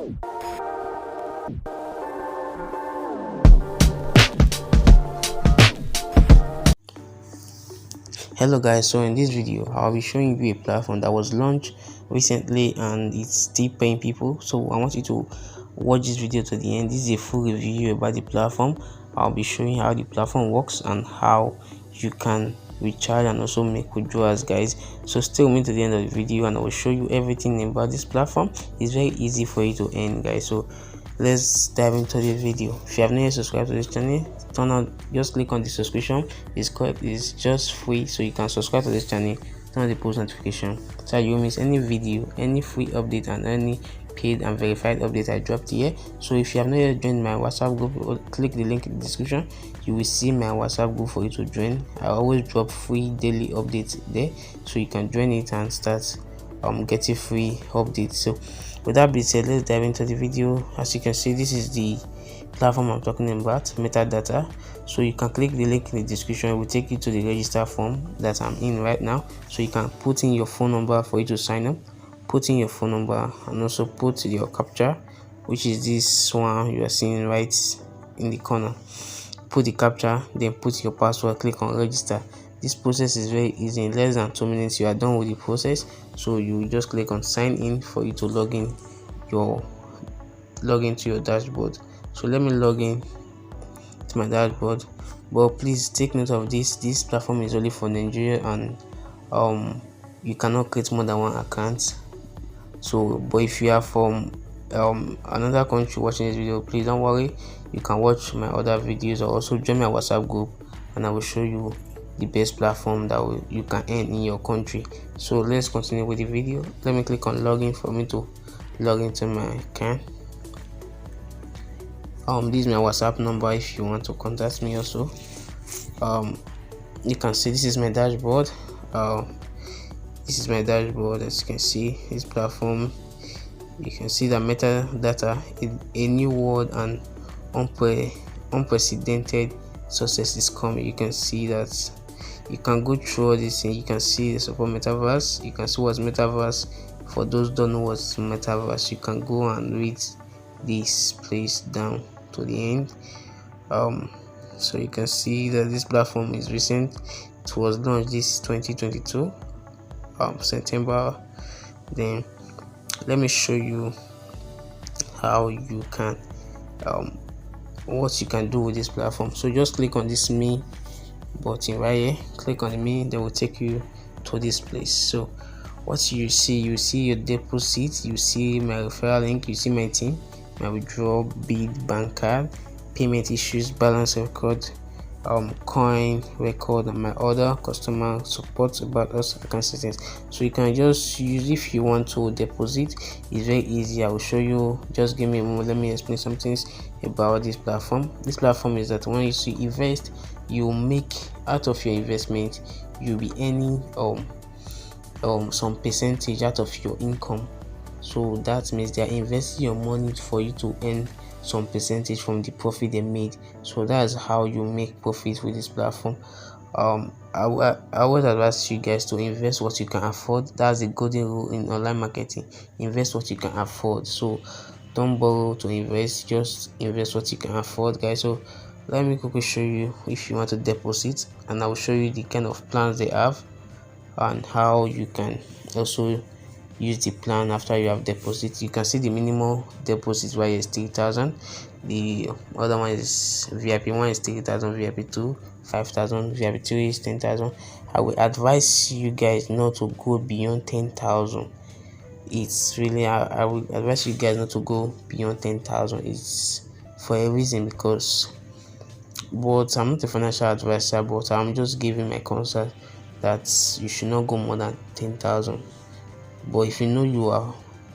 Hello guys, so in this video I'll be showing you a platform that was launched recently and it's still paying people. So I want you to watch this video to the end. This is a full review about the platform. I'll be showing how the platform works and how you can recharge and also make withdrawals, guys. So stay with me to the end of the video and I will show you everything about this platform. It's very easy for you to earn, guys. So let's dive into the video. If you have not yet subscribed to this channel, just click on the subscription. It's just free, so you can subscribe to this channel, turn on the post notification so you miss any video, any free update and any paid and verified update I dropped here. So if you have not yet joined my WhatsApp group, click the link in the description. You will see my WhatsApp group for you to join. I always drop free daily updates there, so you can join it and start getting free updates. So with that being said, let's dive into the video. As you can see, this is the platform I'm talking about, Metadata. So you can click the link in the description. It will take you to the register form that I'm in right now. So you can put in your phone number for you to sign up, put in your phone number and also put your captcha, which is this one you are seeing right in the corner. Put the captcha, then put your password, click on register. This process is very easy. In less than 2 minutes you are done with the process. So you just click on sign in for you to log into your dashboard. So let me log in to my dashboard, but please take note of this platform is only for Nigeria and you cannot create more than one account. So but if you are from another country watching this video, please don't worry, you can watch my other videos or also join my WhatsApp group and I will show you the best platform that you can earn in your country. So let's continue with the video. Let me click on login for me to log into my account. This is my WhatsApp number if you want to contact me also. You can see this is my dashboard. This is my dashboard. As you can see, this platform, you can see that metadata is a new word and unprecedented success is coming. You can see that you can go through all this and you can see the support metaverse. You can see what's metaverse. For those who don't know what's metaverse, you can go and read this place down to the end. So you can see that this platform is recent. It was launched this 2022 September. Then let me show you how you can what you can do with this platform. So just click on this me button right here, click on the me, then will take you to this place. So what you see your deposit, you see my referral link, you see my team, my withdrawal, bid, bank card, payment issues, balance record, coin record, and my other customer support about us account settings. So you can just use, if you want to deposit, it's very easy. I will show you. Just give me a moment, let me explain some things about this platform. This platform is that when you invest, you make out of your investment, you'll be earning some percentage out of your income. So that means they are investing your money for you to earn some percentage from the profit they made. So that's how you make profit with this platform. I would advise you guys to invest what you can afford. That's the golden rule in online marketing. Invest what you can afford. So don't borrow to invest, just invest what you can afford, guys. So let me quickly show you if you want to deposit, and I will show you the kind of plans they have and how you can also use the plan after you have deposit. You can see the minimum deposit right is 3,000. The other one is VIP 1 is 3,000, VIP 2 5,000, VIP 3 is 10,000. I will advise you guys not to go beyond 10,000. It's really I will advise you guys not to go beyond 10,000. It's for a reason, because but I'm not a financial advisor, but I'm just giving my consult that you should not go more than 10,000. But if you know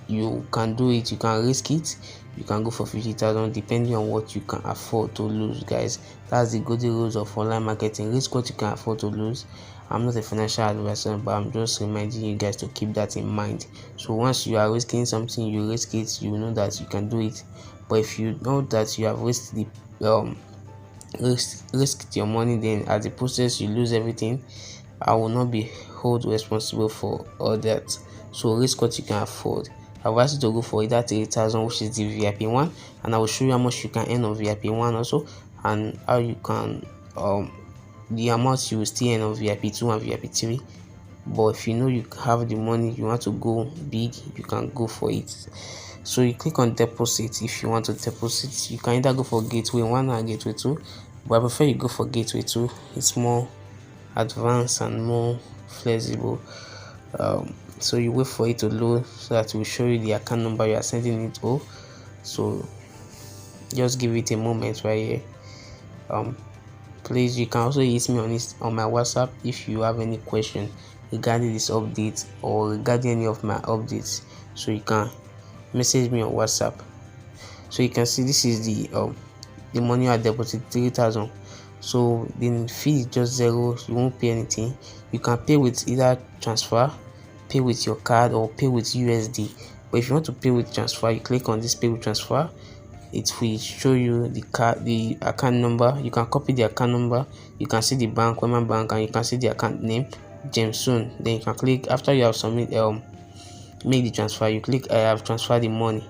you can do it, you can risk it, you can go for 50,000 depending on what you can afford to lose, guys. That's the golden rules of online marketing. Risk what you can afford to lose. I'm not a financial advisor, but I'm just reminding you guys to keep that in mind. So once you are risking something, you risk it, you know that you can do it. But if you know that you have risked risked your money, then at the process you lose everything, I will not be held responsible for all that. So risk what you can afford. I've asked you to go for either 3,000, which is the VIP one, and I will show you how much you can earn on VIP one also, and how you can the amount you will still earn on VIP 2 and VIP 3. But if you know you have the money, you want to go big, you can go for it. So you click on deposit. If you want to deposit, you can either go for gateway 1 or gateway 2, but I prefer you go for gateway 2. It's more advanced and more flexible. So you wait for it to load so that it will show you the account number you are sending it to. So just give it a moment right here. Please, you can also hit me on my WhatsApp if you have any question regarding this update or regarding any of my updates. So you can message me on WhatsApp. So you can see this is the money I deposited, 3,000. So the fee is just zero. You won't pay anything. You can pay with either transfer, pay with your card, or pay with USD. But if you want to pay with transfer, you click on this pay with transfer. It will show you the account number. You can copy the account number. You can see the bank, Wema Bank, and you can see the account name, Jameson. Then you can click after you have make the transfer. You click I have transferred the money.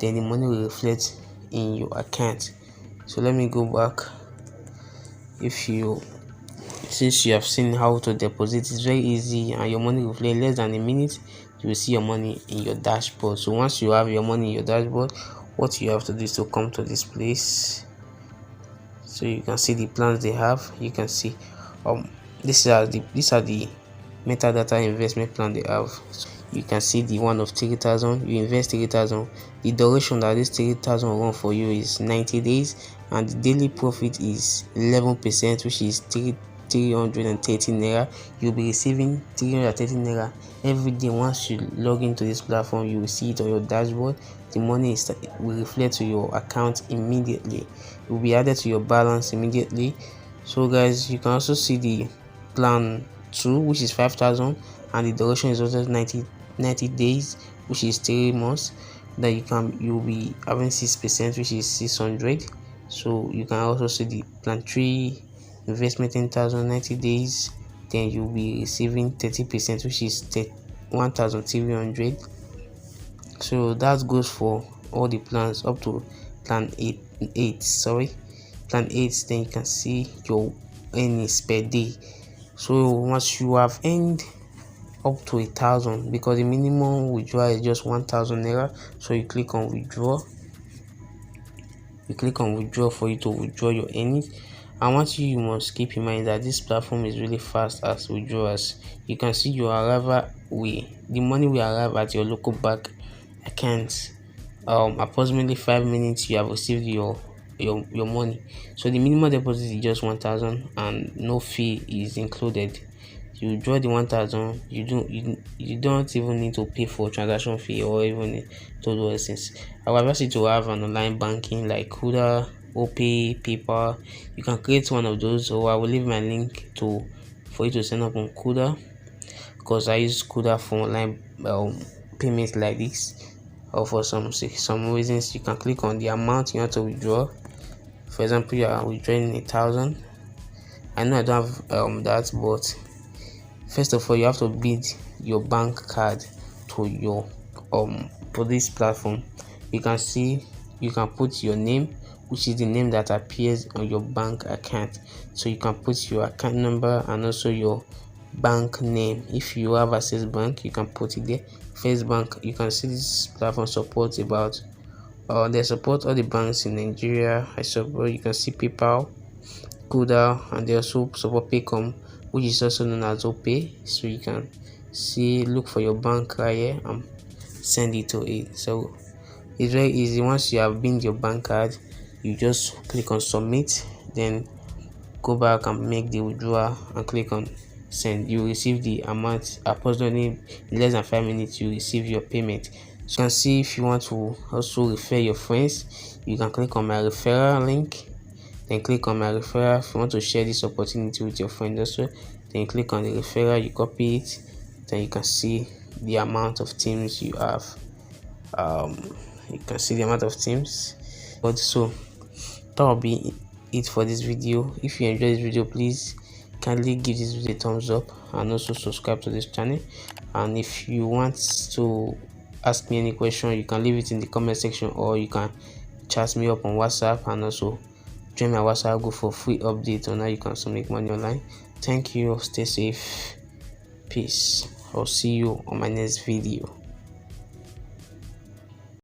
Then the money will reflect in your account. So let me go back. Since you have seen how to deposit, it's very easy and your money will reflect less than a minute. You will see your money in your dashboard. So once you have your money in your dashboard, what you have to do is to come to this place. So you can see the plans they have. You can see these are the metadata investment plan they have. You can see the one of 3,000. You invest 3,000. The duration that this 3,000 will run for you is 90 days, and the daily profit is 11%, which is 330 naira. You'll be receiving 330 naira every day. Once you log into this platform, you will see it on your dashboard. The money will reflect to your account immediately. It will be added to your balance immediately. So guys, you can also see the plan 2, which is 5,000, and the duration is also 90 days, which is 3 months. Then you'll be having 6%, which is 600. So you can also see the plan 3, investment 10,000, 90 days. Then you'll be receiving 30%, which is 1,300. So that goes for all the plans up to plan 8. Plan 8. Then you can see your earnings per day. So once you have earned up to 1,000, because the minimum withdrawal is just 1,000 naira, so you click on withdraw. You click on withdraw for you to withdraw your earnings. And once you must keep in mind that this platform is really fast as withdrawals. You can see your arrival the money will arrive at your local bank account. Approximately 5 minutes you have received your money. So the minimum deposit is just 1,000 and no fee is included. You draw the 1,000, you don't even need to pay for transaction fee or even to do things. I would advise you to have an online banking like Kuda, OPay, PayPal. You can create one of those, or I will leave my link for you to sign up on Kuda, because I use Kuda for online payments like this. Or for some reasons, you can click on the amount you want to withdraw. For example, you are withdrawing 1,000. I know I don't have that, but first of all, you have to bid your bank card to your for this platform. You can see you can put your name, which is the name that appears on your bank account. So you can put your account number and also your bank name. If you have Access Bank, you can put it there. First Bank, you can see this platform supports about they support all the banks in Nigeria. You can see PayPal, Kuda, and they also support Paycom, which is also known as OPay. So you can look for your bank right here and send it to it. So it's very easy. Once you have binned your bank card, you just click on submit, then go back and make the withdrawal and click on send. You receive the amount approximately in less than 5 minutes. You receive your payment. So you can see if you want to also refer your friends, you can click on my referral link, then click on my referral. If you want to share this opportunity with your friends also, then click on the referral, you copy it, then you can see the amount of teams you have. You can see the amount of teams. But so that will be it for this video. If you enjoyed this video, please kindly give this video a thumbs up and also subscribe to this channel. And if you want to ask me any question, you can leave it in the comment section, or you can chat me up on WhatsApp, and also join my WhatsApp group for free updates on how you can also make money online. Thank you. Stay safe. Peace. I'll see you on my next video.